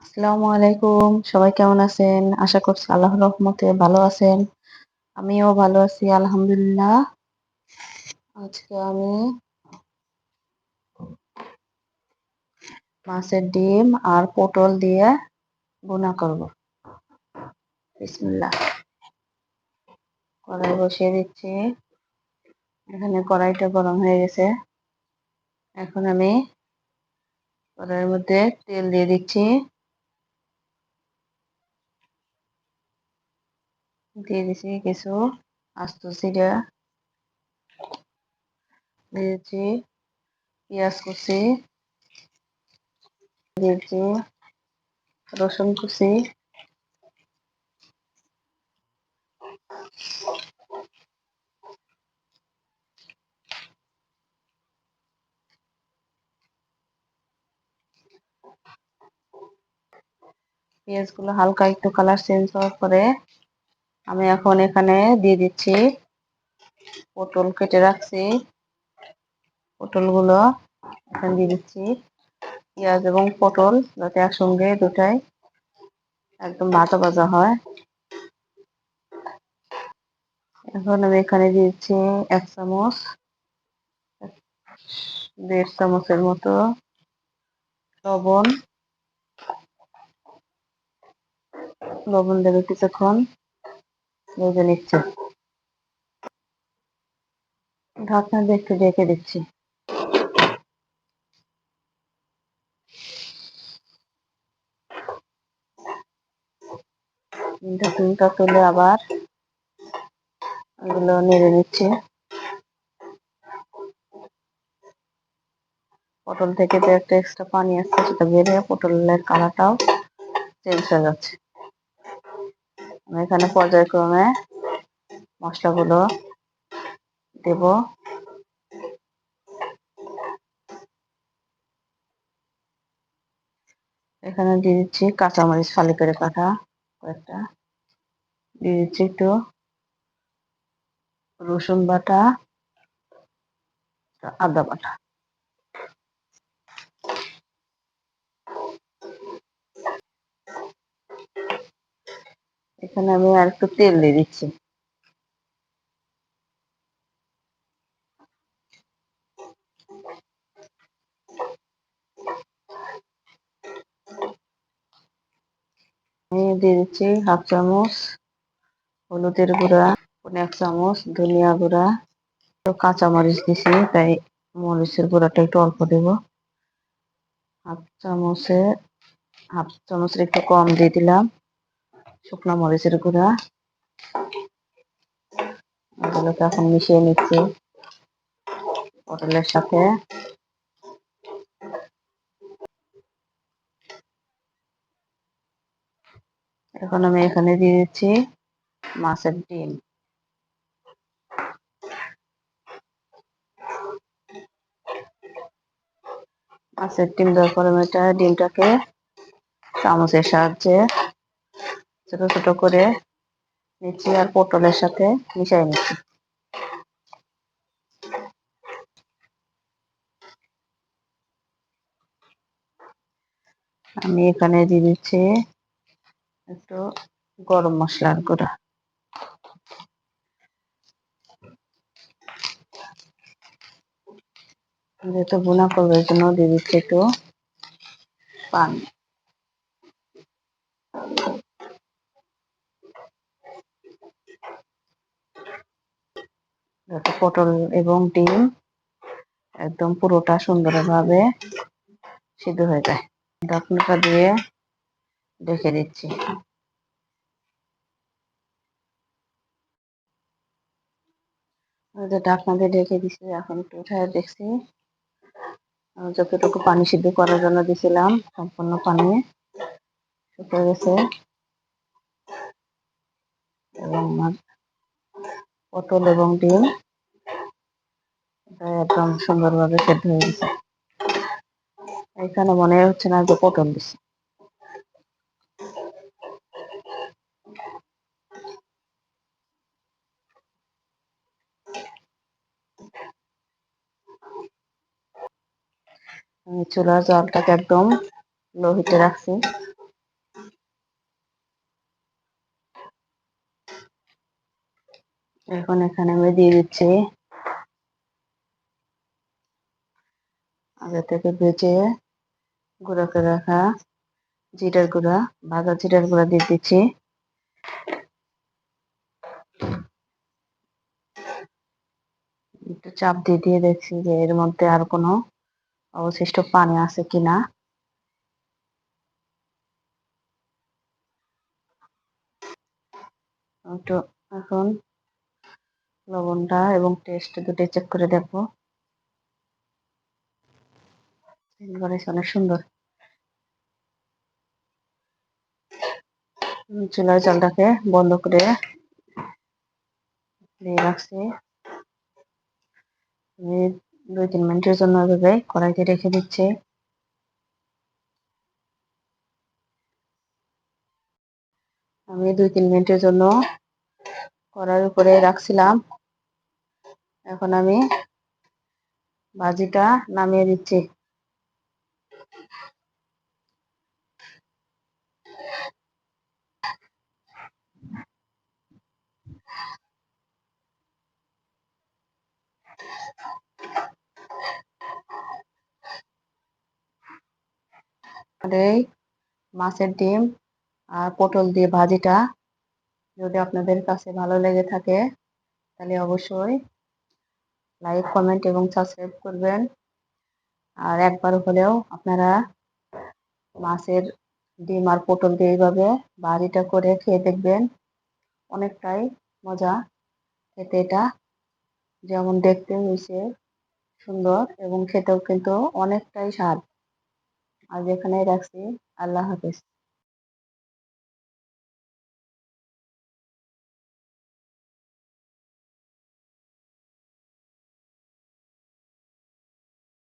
আসসালামু আলাইকুম। সবাই কেমন আছেন? আশা করছি আল্লাহর রহমতে ভালো আছেন। আমিও ভালো আছি আলহামদুলিল্লাহ। আজকে আমি মাছের ডিম আর পটল দিয়ে ভুনা করব। বিসমিল্লাহ। কড়াই বসিয়ে দিচ্ছি। এখানে কড়াইটা গরম হয়ে গেছে। এখন আমি কড়াইয়ের মধ্যে তেল দিয়ে দিচ্ছি। দিয়ে দিচ্ছি কিছু আস্ত জিরা, দিয়েছি পেঁয়াজ কুচি, দিয়েছি রসুন কুচি, পেঁয়াজগুলো হালকা একটু কালার চেঞ্জ হওয়ার পরে আমি এখন এখানে দিয়ে দিচ্ছি পটল কেটে রাখছি। পটলগুলো এখানে দিয়ে দিচ্ছি। পেঁয়াজ এবং পটল যাতে একসঙ্গে দুটাই একদম ভাজা ভাজা হয়। এখন আমি এখানে দিয়েছি 1 চামচ, 1.5 চামচের মতো লবণ। লবণ দেবে কিছুক্ষণ ভেজে নিচ্ছে। ঢাকনা দিয়ে একটু ঢেকে দিচ্ছি। ঢাকনাটা তুলে আবার এগুলো নেড়ে নিচ্ছি। পটল থেকে যে একটা এক্সট্রা পানি আসছে সেটা বেড়ে পটলের কালারটাও চেঞ্জ হয়ে যাচ্ছে। আমি এখানে পর্যায়ক্রমে মশলাগুলো দেব। এখানে দিয়ে দিচ্ছি কাঁচামরিচ ফালি করে কাটা কয়েকটা, দিয়ে দিচ্ছি একটু রসুন বাটা, আদা বাটা। এখানে আমি আর একটু তেল দিয়ে দিচ্ছি। আমি দিয়ে দিচ্ছি 1/2 চামচ হলুদের গুঁড়া, 1 চামচ ধনিয়া গুঁড়া। তো কাঁচামরিচ দিছি তাই মরিচের গুঁড়াটা একটু অল্প দেব। হাফ চামচে হাফ চামচের একটু কম দিয়ে দিলাম শুকনো মরিচের গুঁড়া। এগুলোকে এখন মিশিয়ে নিচ্ছি পটলের সাথে। এখন আমি এখানে দিয়ে দিচ্ছি মাছের ডিম। মাছের ডিম দেওয়ার পরে আমি ডিমটাকে চামচের সাহায্যে ছোট ছোট করে নিচ্ছি আর পটলের সাথে মিশিয়ে নিচ্ছি। আমি এখানে দিয়ে দিচ্ছি একটু গরম মশলার গুঁড়া। যেহেতু ভুনা করবো এর জন্য দিয়ে দিচ্ছি একটু পানি। যাতে পটল এবং ডিম একদম পুরোটা সুন্দরভাবে সিদ্ধ হয়ে যায়। ঢাকনাটা দিয়ে ঢেকে দিচ্ছি। ঢাকনা দিয়ে ঢেকে দিচ্ছি। এখন একটু উঠায় দেখছি যতটুকু পানি সিদ্ধ করার জন্য দিয়েছিলাম সম্পূর্ণ পানি শুকিয়ে গেছে এবং আমার পটল এবং ডিম একদম সুন্দরভাবে সেদ্ধ হয়ে গেছে। এখানে মনে হচ্ছে না যে পটল দিচ্ছি। আমি চুলার জলটাকে একদম লো হিটে রাখছি। এখন এখানে আমি দিয়ে দিচ্ছি আগে থেকে ভেজে গুঁড়ো করে রাখা জিরার গুঁড়া, ভাজা জিরার গুঁড়া দিয়ে দিচ্ছি। একটু চাপ দিয়ে দিয়ে দেখছি যে এর মধ্যে আর কোনো অবশিষ্ট পানি আছে কিনা। একটু এখন লবণটা এবং টেস্ট দুটোই চেক করে দেখবো। অনেক সুন্দর। চুলার জালটাকে বন্ধ করে দিয়ে রাখছি। আমি 2-3 মিনিটের জন্য এভাবে কড়াইতে রেখে দিচ্ছি। আমি 2-3 মিনিটের জন্য কড়াইয়ের উপরে রাখছিলাম। এখন আমি ভাজিটা নামিয়ে দিচ্ছি। আর এই মাছের ডিম আর পটল দিয়ে ভাজিটা যদি আপনাদের কাছে ভালো লেগে থাকে তাহলে অবশ্যই লাইক, কমেন্ট এবং সাবস্ক্রাইব করবেন। আর একবার হলেও আপনারা মাছের ডিম আর পটল দিয়ে এইভাবে ভাজিটা করে খেয়ে দেখবেন। অনেকটাই মজা খেতে এটা, যেমন দেখতে হয়েছে সুন্দর এবং খেতেও কিন্তু অনেকটাই স্বাদ। আজ এখানেই রাখছি। আল্লাহ হাফেজ।